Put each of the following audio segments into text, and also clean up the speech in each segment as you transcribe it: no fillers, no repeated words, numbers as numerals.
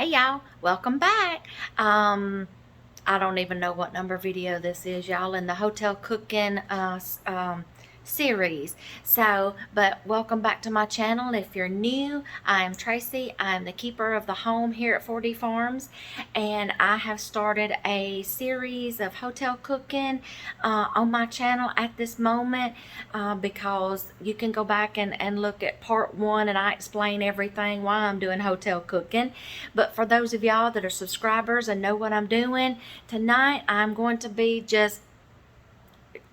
Hey y'all, welcome back. I don't even know what number video this is, y'all, in the hotel cooking series. But welcome back to my channel. If you're new, I am Tracy. I'm the keeper of the home here at 4D Farms, and I have started a series of hotel cooking on my channel at this moment because you can go back and look at part 1, and I explain everything why I'm doing hotel cooking. But for those of y'all that are subscribers and know what I'm doing, tonight I'm going to be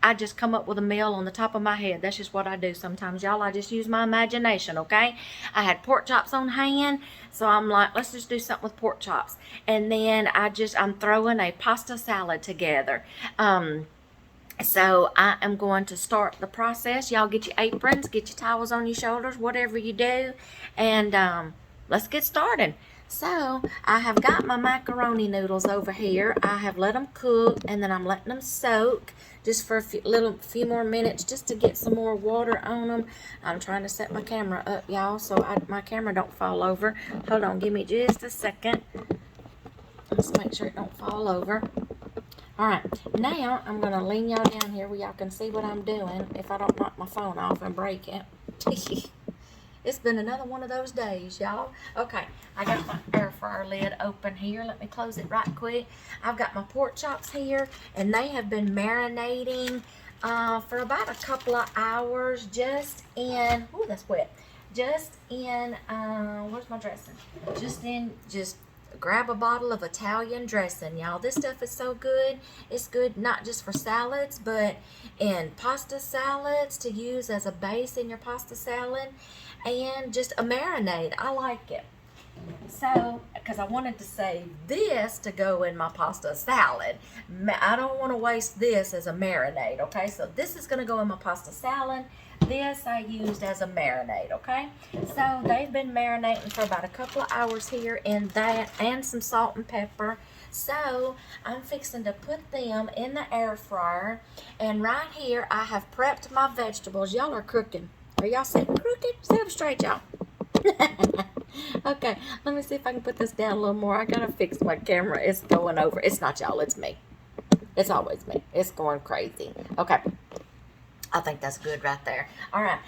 I just come up with a meal on the top of my head. That's just what I do sometimes, y'all. I just use my imagination, okay? I had pork chops on hand, so I'm like, let's just do something with pork chops. And then I'm throwing a pasta salad together. So I am going to start the process. Y'all get your aprons, get your towels on your shoulders, whatever you do, and let's get started. So I have got my macaroni noodles over here. I have let them cook, and then I'm letting them soak just for a few more minutes, just to get some more water on them. I'm trying to set my camera up, y'all, so my camera don't fall over. Hold on, give me just a second. Let's make sure it don't fall over. Alright, now I'm going to lean y'all down here where y'all can see what I'm doing if I don't knock my phone off and break it. It's been another one of those days, y'all. Okay, I got my air fryer lid open here. Let me close it right quick. I've got my pork chops here, and they have been marinating for about a couple of hours just in, ooh, that's wet. Just in, where's my dressing? Just grab a bottle of Italian dressing, y'all. This stuff is so good. It's good not just for salads, but in pasta salads, to use as a base in your pasta salad, and just a marinade. I like it. So, because I wanted to save this to go in my pasta salad. I don't want to waste this as a marinade, okay? So this is going to go in my pasta salad. This I used as a marinade, okay? So they've been marinating for about a couple of hours here in that, and some salt and pepper. So I'm fixing to put them in the air fryer. And right here I have prepped my vegetables. Y'all are crooked. Are y'all sitting crooked? Sit up straight, y'all. Okay, let me see if I can put this down a little more. I gotta fix my camera. It's going over. It's not y'all, it's me. It's always me. It's going crazy. Okay. I think that's good right there. All right.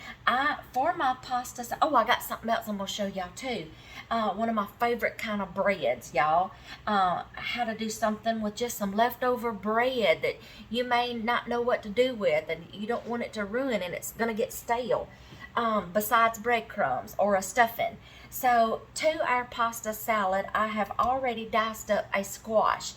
For my pasta, I got something else I'm going to show y'all too. One of my favorite kind of breads, y'all. How to do something with just some leftover bread that you may not know what to do with, and you don't want it to ruin and it's going to get stale. Besides breadcrumbs or a stuffing. So to our pasta salad, I have already diced up a squash.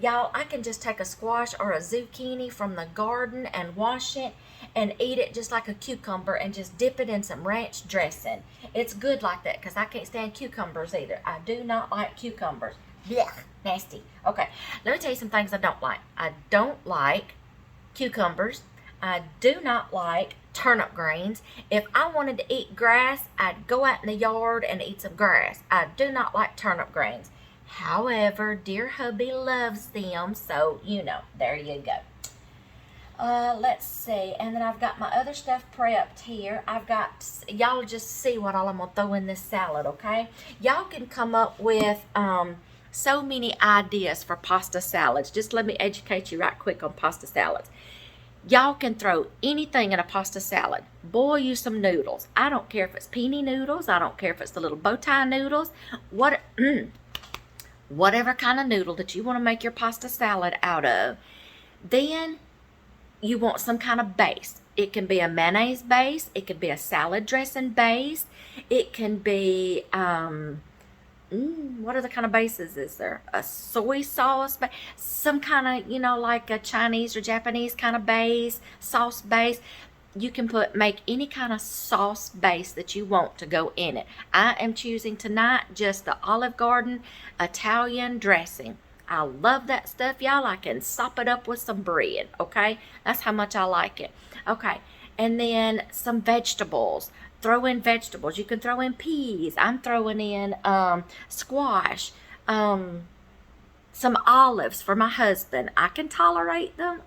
Y'all, I can just take a squash or a zucchini from the garden and wash it and eat it just like a cucumber, and just dip it in some ranch dressing. It's good like that because I can't stand cucumbers either. I do not like cucumbers. Blech, nasty. Okay, let me tell you some things I don't like. I don't like cucumbers. I do not like turnip greens. If I wanted to eat grass, I'd go out in the yard and eat some grass. I do not like turnip greens. However, dear hubby loves them, so, there you go. Let's see, and then I've got my other stuff prepped here. Y'all just see what all I'm going to throw in this salad, okay? Y'all can come up with so many ideas for pasta salads. Just let me educate you right quick on pasta salads. Y'all can throw anything in a pasta salad. Boil you some noodles. I don't care if it's penne noodles. I don't care if it's the little bow tie noodles. Whatever kind of noodle that you want to make your pasta salad out of. Then you want some kind of base. It can be a mayonnaise base. It could be a salad dressing base. It can be, what other kind of bases is there? A soy sauce base. Some kind of, like a Chinese or Japanese kind of base, sauce base. You can make any kind of sauce base that you want to go in it. I am choosing tonight just the Olive Garden Italian dressing. I love that stuff, y'all. I can sop it up with some bread, okay? That's how much I like it. Okay, and then some vegetables. Throw in vegetables. You can throw in peas. I'm throwing in squash, some olives for my husband. I can tolerate them.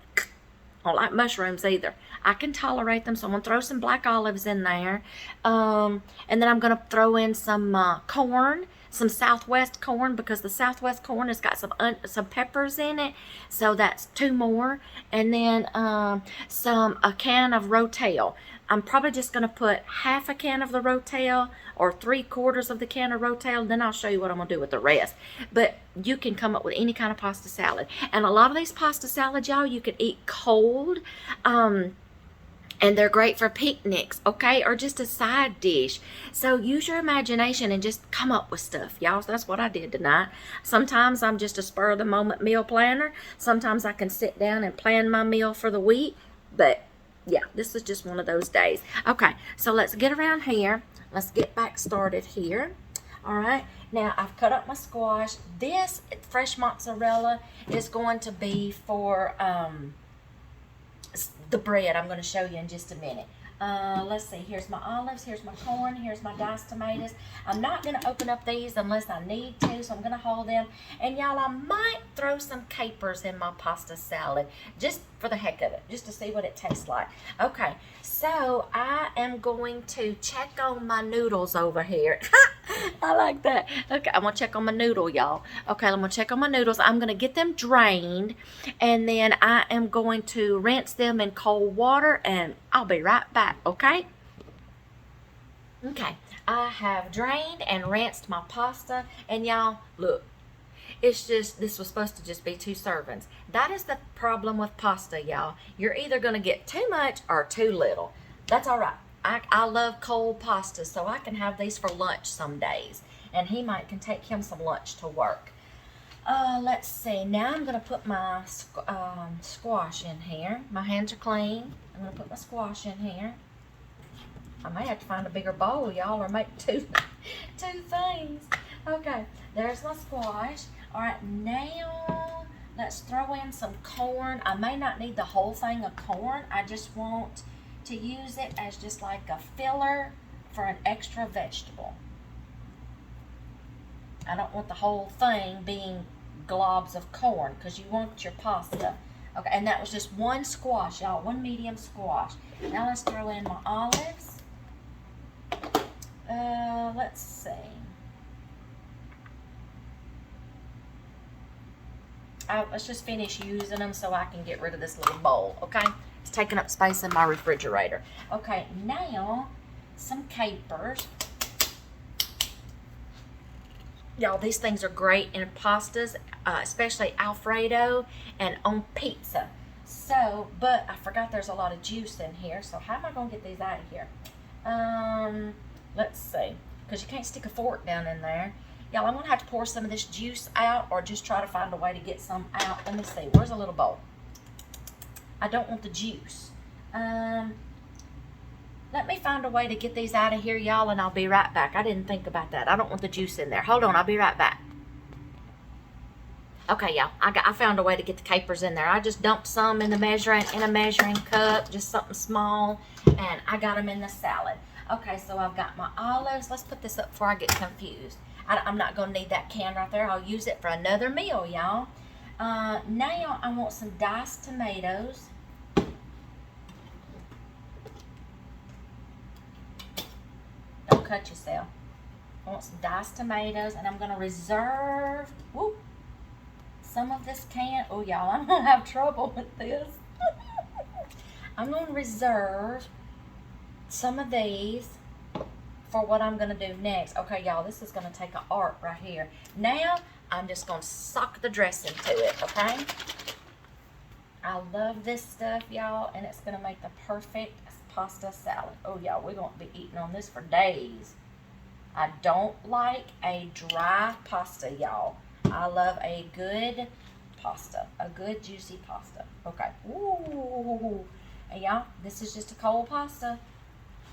I don't like mushrooms either. I can tolerate them, so I'm going to throw some black olives in there. And then I'm going to throw in some corn, some Southwest corn, because the Southwest corn has got some peppers in it, so that's 2 more. And then a can of Rotel. I'm probably just going to put half a can of the Rotel or 3/4 of the can of Rotel. Then I'll show you what I'm going to do with the rest. But you can come up with any kind of pasta salad. And a lot of these pasta salads, y'all, you can eat cold. And they're great for picnics, okay? Or just a side dish. So use your imagination and just come up with stuff, y'all. So that's what I did tonight. Sometimes I'm just a spur-of-the-moment meal planner. Sometimes I can sit down and plan my meal for the week. But, yeah, this is just one of those days. Okay, so let's get around here. Let's get back started here. All right, now I've cut up my squash. This fresh mozzarella is going to be for the bread. I'm going to show you in just a minute. Let's see. Here's my olives. Here's my corn. Here's my diced tomatoes. I'm not going to open up these unless I need to, so I'm going to hold them. And y'all, I might throw some capers in my pasta salad just for the heck of it, just to see what it tastes like. Okay, so I am going to check on my noodles over here. I like that. Okay, I'm going to check on my noodle, y'all. Okay, I'm going to check on my noodles. I'm going to get them drained, and then I am going to rinse them in cold water, and I'll be right back, okay? Okay, I have drained and rinsed my pasta, and y'all, look. It's just, this was supposed to just be 2 servings. That is the problem with pasta, y'all. You're either going to get too much or too little. That's all right. I love cold pasta, so I can have these for lunch some days. And he can take him some lunch to work. Let's see. Now I'm going to put my squash in here. My hands are clean. I'm going to put my squash in here. I may have to find a bigger bowl, y'all, or make two things. Okay, there's my squash. All right, now let's throw in some corn. I may not need the whole thing of corn. I just want to use it as just like a filler for an extra vegetable. I don't want the whole thing being globs of corn because you want your pasta. Okay, and that was just 1 squash, y'all, 1 medium squash. Now let's throw in my olives. Let's see. Let's just finish using them so I can get rid of this little bowl, okay? It's taking up space in my refrigerator. Okay, now some capers. Y'all, these things are great in pastas, especially Alfredo and on pizza. So, but I forgot there's a lot of juice in here, so how am I going to get these out of here? Let's see, because you can't stick a fork down in there. Y'all, I'm going to have to pour some of this juice out or just try to find a way to get some out. Let me see. Where's a little bowl? I don't want the juice. Let me find a way to get these out of here, y'all, and I'll be right back. I didn't think about that. I don't want the juice in there. Hold on. I'll be right back. Okay, y'all. I found a way to get the capers in there. I just dumped some in a measuring cup, just something small, and I got them in the salad. Okay, so I've got my olives. Let's put this up before I get confused. I'm not going to need that can right there. I'll use it for another meal, y'all. Now I want some diced tomatoes. Don't cut yourself. I want some diced tomatoes, and I'm going to reserve some of this can. Oh, y'all, I'm going to have trouble with this. I'm going to reserve some of these for what I'm going to do next. Okay, y'all, this is going to take an art right here. Now, I'm just going to sock the dressing to it, okay? I love this stuff, y'all, and it's going to make the perfect pasta salad. Oh, y'all, we're going to be eating on this for days. I don't like a dry pasta, y'all. I love a good pasta, a good juicy pasta. Okay. Ooh. And y'all, this is just a cold pasta.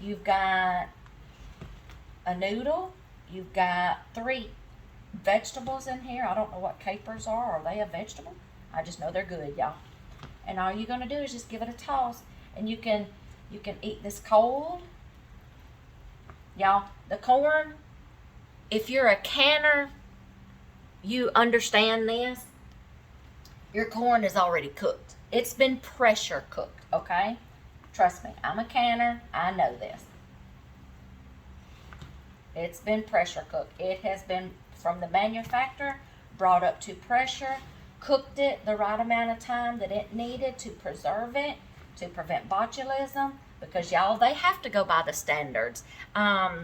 You've got a noodle. You've got 3 vegetables in here. I don't know what capers are. Are they a vegetable? I just know they're good, y'all. And all you're gonna do is just give it a toss, and you can eat this cold. Y'all, the corn, if you're a canner, you understand this. Your corn is already cooked. It's been pressure cooked, okay? Trust me, I'm a canner. I know this. It's been pressure cooked. It has been from the manufacturer, brought up to pressure, cooked it the right amount of time that it needed to preserve it, to prevent botulism, because y'all, they have to go by the standards, by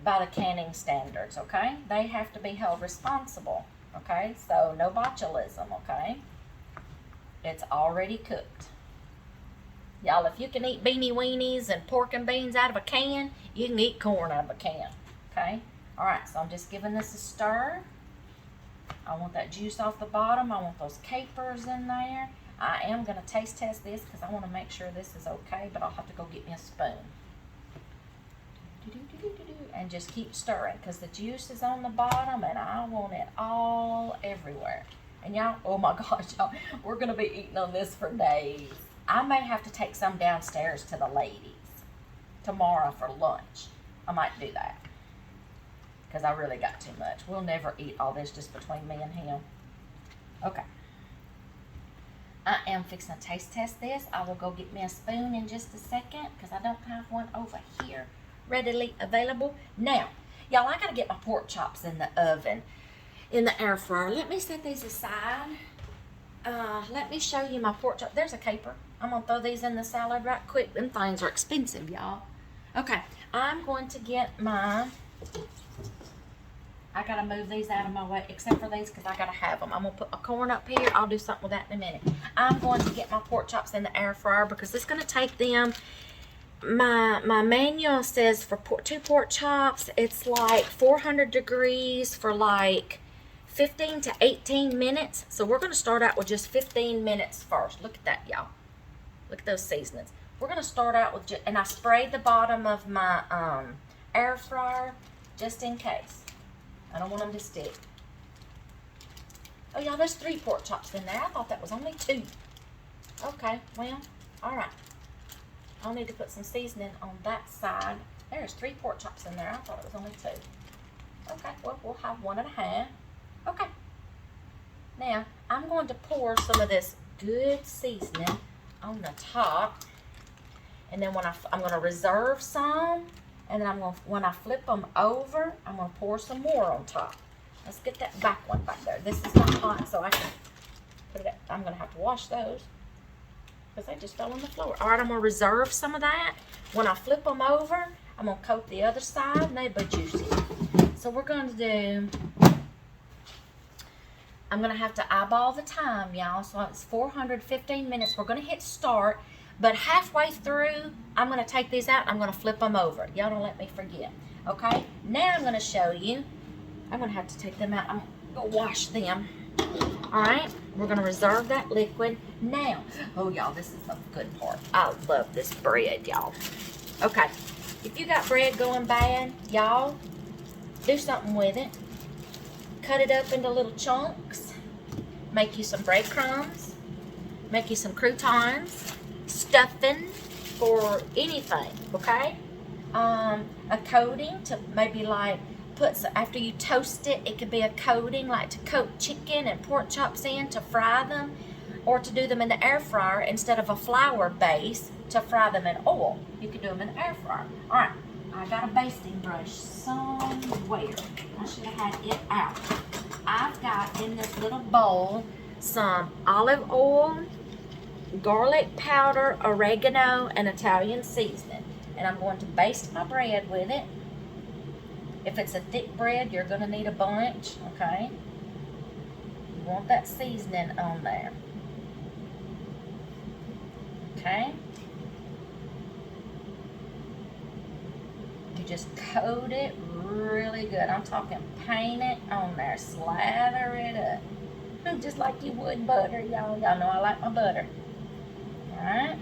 the canning standards, okay? They have to be held responsible, okay? So no botulism, okay? It's already cooked. Y'all, if you can eat beanie weenies and pork and beans out of a can, you can eat corn out of a can, okay? All right, so I'm just giving this a stir. I want that juice off the bottom. I want those capers in there. I am going to taste test this because I want to make sure this is okay, but I'll have to go get me a spoon. And just keep stirring because the juice is on the bottom and I want it all everywhere. And y'all, oh my gosh, y'all, we're going to be eating on this for days. I may have to take some downstairs to the ladies tomorrow for lunch. I might do that because I really got too much. We'll never eat all this just between me and him. Okay. I am fixing to taste test this. I will go get me a spoon in just a second because I don't have one over here readily available. Now, y'all, I got to get my pork chops in the oven, in the air fryer. Let me set these aside. Let me show you my pork chop. There's a caper. I'm going to throw these in the salad right quick. Them things are expensive, y'all. Okay, I'm going to get my... I got to move these out of my way, except for these, because I got to have them. I'm going to put my corn up here. I'll do something with that in a minute. I'm going to get my pork chops in the air fryer, because it's going to take them... My manual says for 2 pork chops, it's like 400 degrees for like 15 to 18 minutes. So we're going to start out with just 15 minutes first. Look at that, y'all. Look at those seasonings. We're going to start out with just, and I sprayed the bottom of my air fryer just in case. I don't want them to stick. Oh, y'all, there's 3 pork chops in there. I thought that was only 2. Okay, well, all right. I'll need to put some seasoning on that side. There's 3 pork chops in there. I thought it was only 2. Okay, well, we'll have 1.5. Okay. Now, I'm going to pour some of this good seasoning on the top. And then I'm going to reserve some. And then when I flip them over, I'm going to pour some more on top. Let's get that back one back there. This is not hot, so I can put it. I'm going to have to wash those because they just fell on the floor. All right, I'm going to reserve some of that. When I flip them over, I'm going to coat the other side, and they'll be juicy. So we're going to do... I'm going to have to eyeball the time, y'all. So it's 415 minutes. We're going to hit start. But halfway through, I'm going to take these out and I'm going to flip them over. Y'all don't let me forget. Okay? Now I'm going to show you. I'm going to have to take them out. I'm going to wash them. Alright? We're going to reserve that liquid. Now, oh y'all, this is the good part. I love this bread, y'all. Okay. If you got bread going bad, y'all, do something with it. Cut it up into little chunks. Make you some breadcrumbs. Make you some croutons. Stuffing for anything, okay? A coating to maybe like after you toast it, it could be a coating like to coat chicken and pork chops in to fry them, or to do them in the air fryer instead of a flour base to fry them in oil. You could do them in the air fryer. All right, I got a basting brush somewhere. I should have had it out. I've got in this little bowl some olive oil, garlic powder, oregano, and Italian seasoning. And I'm going to baste my bread with it. If it's a thick bread, you're going to need a bunch, okay? You want that seasoning on there. Okay? You just coat it really good. I'm talking paint it on there. Slather it up. Just like you would butter, y'all. Y'all know I like my butter. Alright,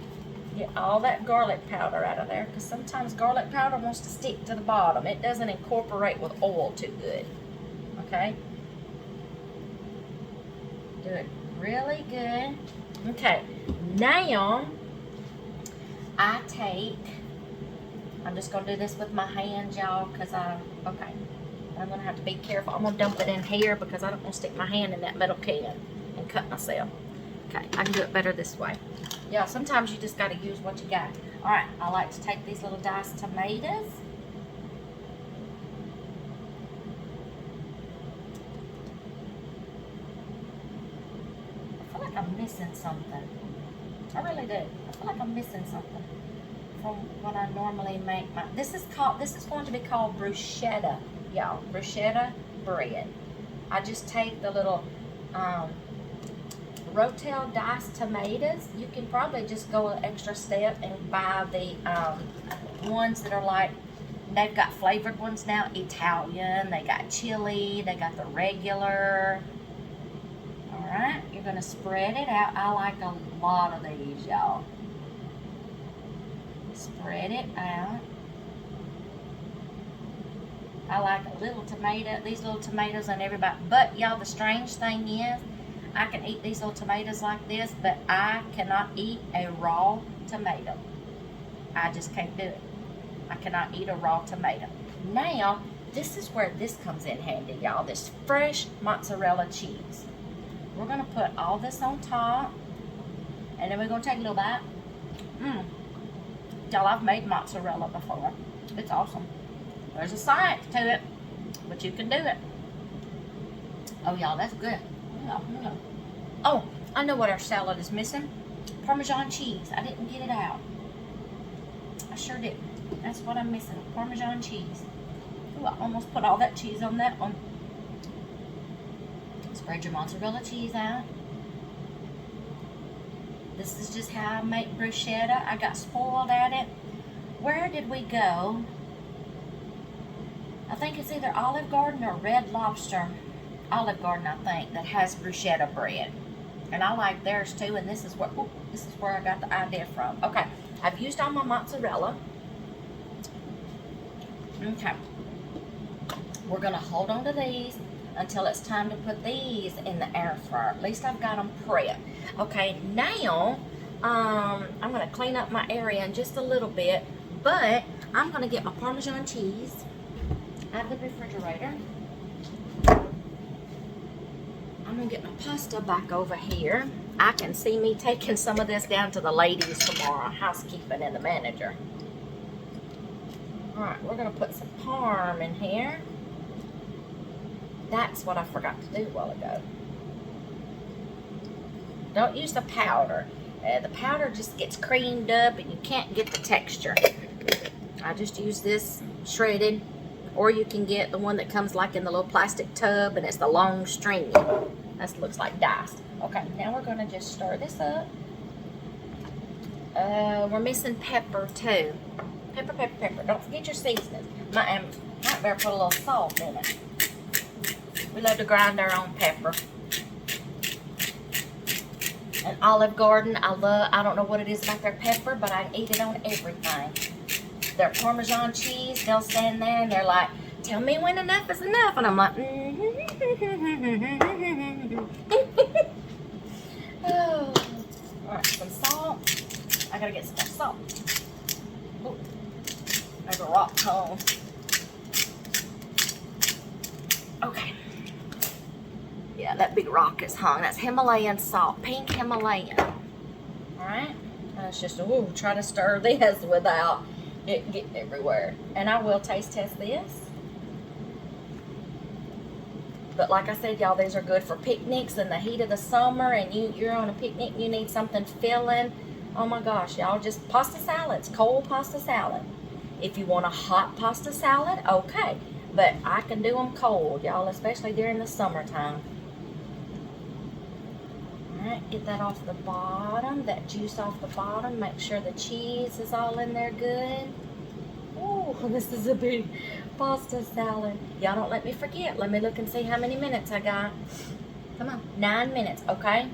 get all that garlic powder out of there because sometimes garlic powder wants to stick to the bottom. It doesn't incorporate with oil too good. Okay? Do it really good. Okay, now I'm just going to do this with my hands, y'all, because I'm going to have to be careful. I'm going to dump it in here because I don't want to stick my hand in that metal can and cut myself. Okay, I can do it better this way. Yeah, sometimes you just got to use what you got. All right, I like to take these little diced tomatoes. I'm missing something. I really do. I feel like I'm missing something from what I normally make. This is going to be called bruschetta, y'all. Bruschetta bread. I just take the little Rotel diced tomatoes. You can probably just go an extra step and buy the ones that are like, they've got flavored ones now. Italian, they got chili, they got the regular. Alright, you're going to spread it out. I like a lot of these, y'all. Spread it out. I like a little tomato, these little tomatoes on everybody. But, y'all, the strange thing is, I can eat these little tomatoes like this, but I cannot eat a raw tomato. I just can't do it. I cannot eat a raw tomato. Now, this is where this comes in handy, y'all. This fresh mozzarella cheese. We're going to put all this on top, and then we're going to take a little bite. Y'all, I've made mozzarella before. It's awesome. There's a science to it, but you can do it. Oh, y'all, that's good. Oh, I know what our salad is missing. Parmesan cheese. I didn't get it out. I sure didn't. That's what I'm missing. Parmesan cheese. Ooh, I almost put all that cheese on that one. Spread your mozzarella cheese out. This is just how I make bruschetta. I got spoiled at it. Where did we go? I think it's either Olive Garden or Red Lobster. Olive Garden, I think, that has bruschetta bread. And I like theirs too, and this is where I got the idea from. Okay, I've used all my mozzarella. Okay. We're going to hold on to these until it's time to put these in the air fryer. At least I've got them prepped. Okay, now I'm going to clean up my area in just a little bit, but I'm going to get my Parmesan cheese out of the refrigerator. I'm going to get my pasta back over here. I can see me taking some of this down to the ladies tomorrow, housekeeping and the manager. Alright, we're going to put some parm in here. That's what I forgot to do a while ago. Don't use the powder. The powder just gets creamed up and you can't get the texture. I just use this shredded, or you can get the one that comes like in the little plastic tub and it's the long stringy. That looks like diced. Okay, now we're going to just stir this up. We're missing pepper too. Pepper. Don't forget your seasoning. Might better put a little salt in it. We love to grind our own pepper. And Olive Garden, I don't know what it is about their pepper, but I eat it on everything. Their Parmesan cheese, they'll stand there and they're like, tell me when enough is enough. And I'm like, oh. Alright, some salt. I gotta get some salt. Ooh. There's a rock cone. Okay. Yeah, that big rock is hung. That's Himalayan salt. Pink Himalayan. Alright. Let's just try to stir this without it getting everywhere. And I will taste test this. But like I said, y'all, these are good for picnics in the heat of the summer, and you're on a picnic and you need something filling. Oh my gosh, y'all, just pasta salads, cold pasta salad. If you want a hot pasta salad, okay. But I can do them cold, y'all, especially during the summertime. Alright, get that off the bottom, that juice off the bottom. Make sure the cheese is all in there good. Ooh, this is a big pasta salad. Y'all don't let me forget. Let me look and see how many minutes I got. Come on, 9 minutes, okay?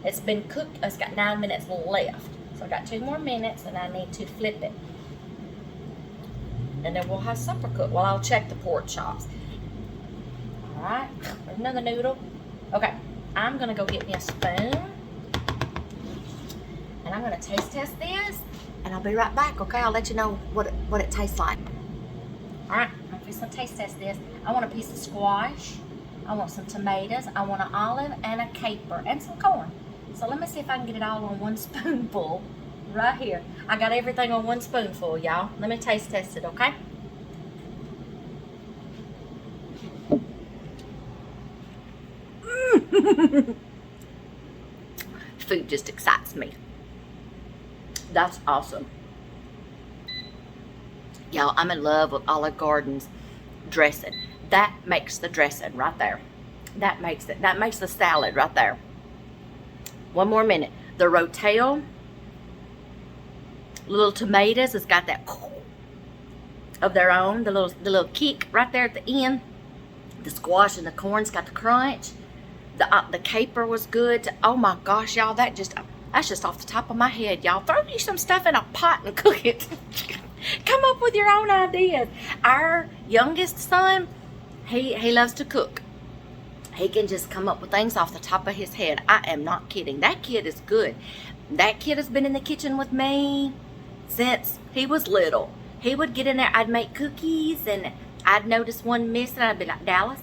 It's been cooked. It's got 9 minutes left. So I got 2 more minutes and I need to flip it. And then we'll have supper cooked. Well, I'll check the pork chops. Alright, there's another noodle. Okay, I'm going to go get me a spoon. And I'm going to taste test this. And I'll be right back, okay? I'll let you know what it tastes like. Alright, I'm just going to taste test this. I want a piece of squash. I want some tomatoes. I want an olive and a caper and some corn. So let me see if I can get it all on one spoonful. Right here. I got everything on one spoonful, y'all. Let me taste test it, okay? food just excites me. That's awesome. Y'all, I'm in love with Olive Garden's dressing. That makes the dressing right there. That makes it. That makes the salad right there. One more minute. The Rotel, little tomatoes, it's got that of their own. The little kick right there at the end. The squash and the corn's got the crunch. The caper was good. Oh my gosh, y'all, that's just off the top of my head, y'all. Throw you some stuff in a pot and cook it. Come up with your own ideas. Our youngest son, he loves to cook. He can just come up with things off the top of his head. I am not kidding. That kid is good. That kid has been in the kitchen with me since he was little. He would get in there. I'd make cookies, and I'd notice one missing. I'd be like, Dallas.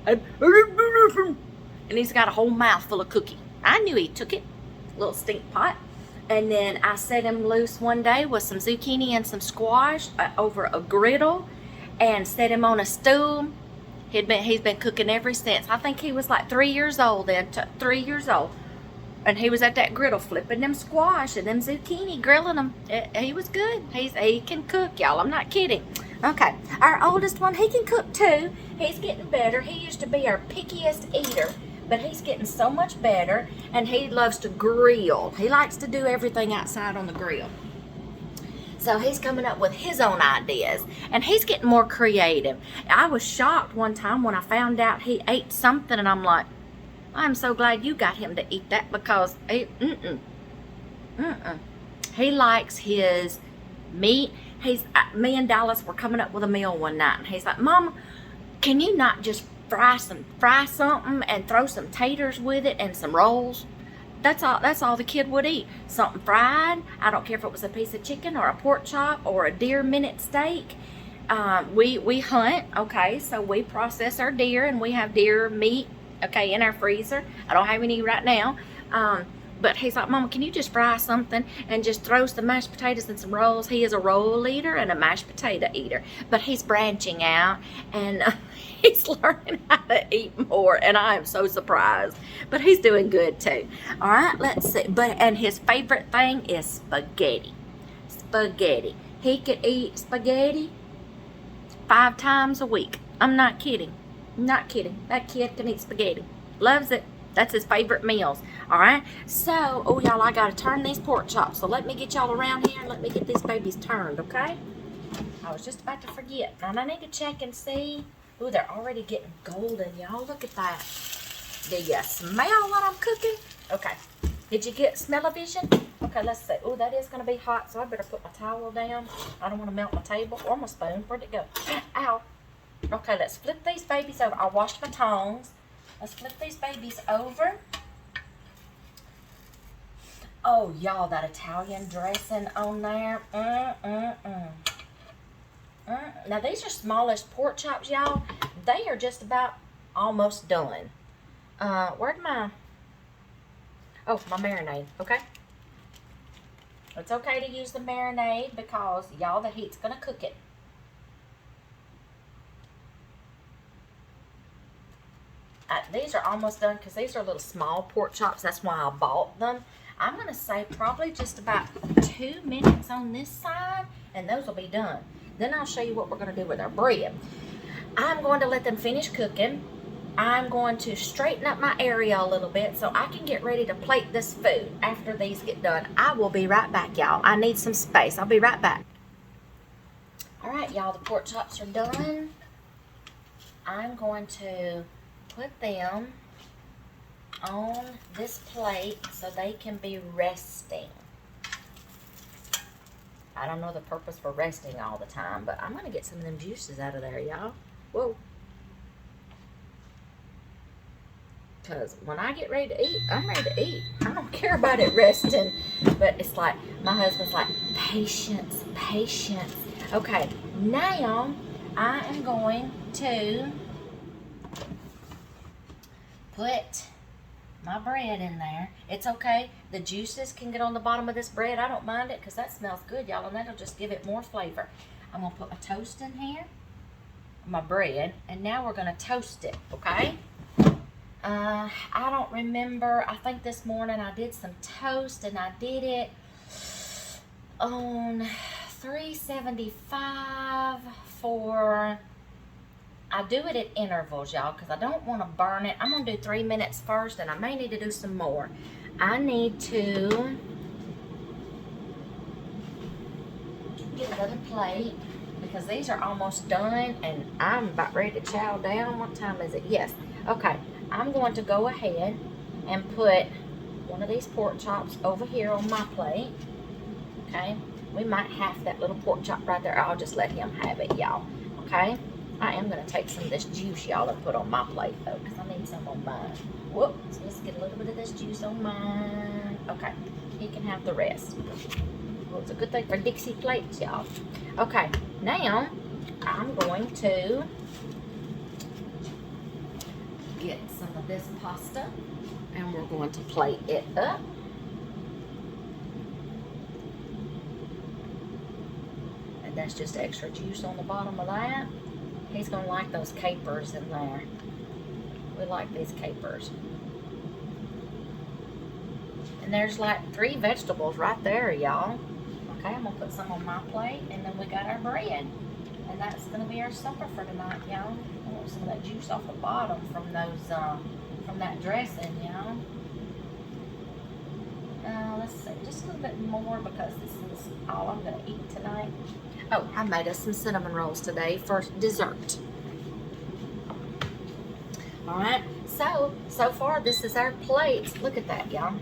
And he's got a whole mouth full of cookie. I knew he took it. Little stink pot. And then I set him loose one day with some zucchini and some squash over a griddle, and set him on a stool. He's been cooking ever since. I think he was like 3 years old then. 3 years old. And he was at that griddle flipping them squash and them zucchini, grilling them. He was good. He can cook, y'all. I'm not kidding. Okay. Our oldest one, he can cook too. He's getting better. He used to be our pickiest eater, but he's getting so much better. And he loves to grill. He likes to do everything outside on the grill. So he's coming up with his own ideas, and he's getting more creative. I was shocked one time when I found out he ate something, and I'm like, I'm so glad you got him to eat that, because he likes his meat. Me and Dallas were coming up with a meal one night, and he's like, Mama, can you not just fry something and throw some taters with it and some rolls? That's all the kid would eat. Something fried. I don't care if it was a piece of chicken or a pork chop or a deer minute steak. We hunt, okay, so we process our deer, and we have deer meat, okay, in our freezer. I don't have any right now. But he's like, Mama, can you just fry something and just throw some mashed potatoes and some rolls? He is a roll eater and a mashed potato eater. But he's branching out, and he's learning how to eat more, and I am so surprised. But he's doing good too. All right, let's see. And his favorite thing is spaghetti. Spaghetti. He could eat spaghetti 5 times a week. I'm not kidding. I'm not kidding. That kid can eat spaghetti. Loves it. That's his favorite meals. All right. So, oh, y'all, I got to turn these pork chops. So let me get y'all around here and let me get these babies turned, okay? I was just about to forget. And I need to check and see. Ooh, they're already getting golden, y'all. Look at that. Do you smell what I'm cooking? Okay. Did you get smell-o-vision? Okay, let's see. Ooh, that is going to be hot, so I better put my towel down. I don't want to melt my table or my spoon. Where'd it go? Ow. Okay, let's flip these babies over. I washed my tongs. Let's flip these babies over. Oh, y'all, that Italian dressing on there. Now, these are smallish pork chops, y'all. They are just about almost done. Where'd my... Oh, my marinade, okay? It's okay to use the marinade because, y'all, the heat's going to cook it. These are almost done because these are little small pork chops. That's why I bought them. I'm going to say probably just about 2 minutes on this side, and those will be done. Then I'll show you what we're going to do with our bread. I'm going to let them finish cooking. I'm going to straighten up my area a little bit so I can get ready to plate this food after these get done. I will be right back, y'all. I need some space. I'll be right back. All right, y'all, the pork chops are done. I'm going to put them on this plate so they can be resting. I don't know the purpose for resting all the time, but I'm going to get some of them juices out of there, y'all. Whoa. Because when I get ready to eat, I'm ready to eat. I don't care about it resting. But it's like, my husband's like, patience, patience. Okay, now I am going to put my bread in there. It's okay. The juices can get on the bottom of this bread. I don't mind it because that smells good, y'all, and that'll just give it more flavor. I'm going to put my toast in here, my bread, and now we're going to toast it, okay? I don't remember. I think this morning I did some toast, and I did it on 375 for, I do it at intervals, y'all, because I don't want to burn it. I'm going to do 3 minutes first, and I may need to do some more. I need to get another plate because these are almost done, and I'm about ready to chow down. What time is it? Yes. Okay. I'm going to go ahead and put one of these pork chops over here on my plate. Okay. We might have that little pork chop right there. I'll just let him have it, y'all. Okay. I am going to take some of this juice, y'all, and put on my plate, though, because I need some on mine. Whoops. Let's get a little bit of this juice on mine. Okay. He can have the rest. Well, it's a good thing for Dixie plates, y'all. Okay. Now, I'm going to get some of this pasta, and we're going to plate it up. And that's just extra juice on the bottom of that. He's going to like those capers in there. We like these capers. And there's like 3 vegetables right there, y'all. Okay, I'm going to put some on my plate, and then we got our bread. And that's going to be our supper for tonight, y'all. I want some of that juice off the bottom from those, from that dressing, y'all. Let's see, just a little bit more because this is all I'm going to eat tonight. Oh, I made us some cinnamon rolls today for dessert. Alright, so far this is our plates. Look at that, y'all.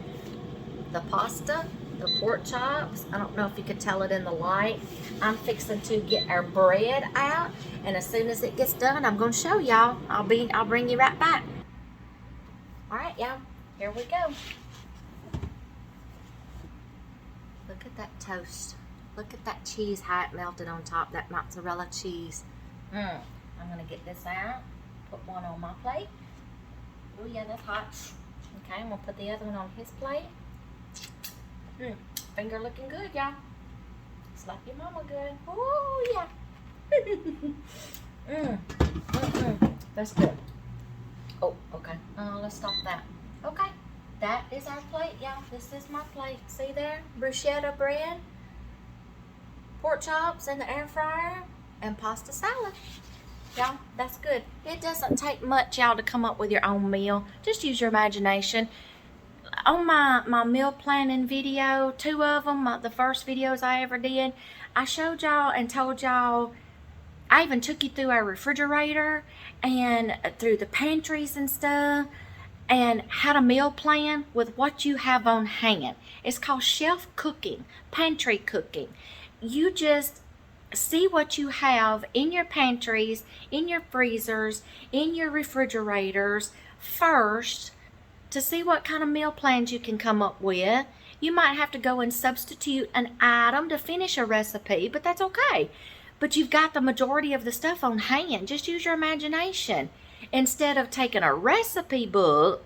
The pasta, the pork chops. I don't know if you could tell it in the light. I'm fixing to get our bread out, and as soon as it gets done, I'm going to show y'all. I'll bring you right back. Alright, y'all, here we go. Look at that toast. Look at that cheese, how it melted on top, that mozzarella cheese. I'm going to get this out, put one on my plate. Oh yeah, that's hot. Okay, I'm going to put the other one on his plate. Finger looking good, y'all. Slap your mama good. Oh yeah. That's good. Oh, okay. Let's stop that. Okay, that is our plate, y'all. This is my plate. See there? Bruschetta bread, pork chops in the air fryer, and pasta salad. Y'all, that's good. It doesn't take much, y'all, to come up with your own meal. Just use your imagination. On my meal planning video, 2 of them, the first videos I ever did, I showed y'all and told y'all, I even took you through our refrigerator and through the pantries and stuff, and how to meal plan with what you have on hand. It's called shelf cooking, pantry cooking. You just see what you have in your pantries, in your freezers, in your refrigerators first, to see what kind of meal plans you can come up with. You might have to go and substitute an item to finish a recipe, but that's okay. But you've got the majority of the stuff on hand. Just use your imagination instead of taking a recipe book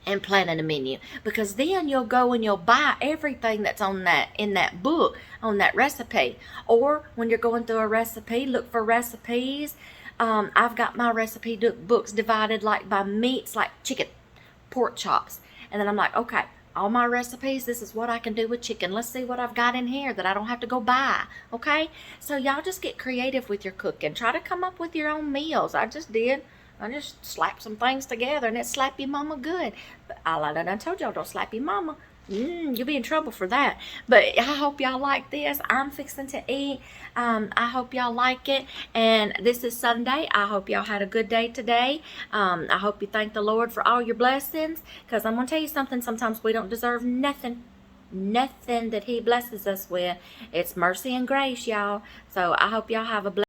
and planning a menu, because then you'll go and you'll buy everything that's on that, in that book, on that recipe. Or when you're going through a recipe, look for recipes. I've got my recipe books divided like by meats, like chicken, pork chops, and then I'm like, okay, all my recipes, this is what I can do with chicken. Let's see what I've got in here that I don't have to go buy. Okay, so y'all just get creative with your cooking. Try to come up with your own meals. I just did. I just slapped some things together, and it slapped your mama good. But I told y'all, don't slap your mama. You'll be in trouble for that. But I hope y'all like this. I'm fixing to eat. I hope y'all like it. And this is Sunday. I hope y'all had a good day today. I hope you thank the Lord for all your blessings, because I'm going to tell you something. Sometimes we don't deserve nothing that he blesses us with. It's mercy and grace, y'all. So I hope y'all have a blessed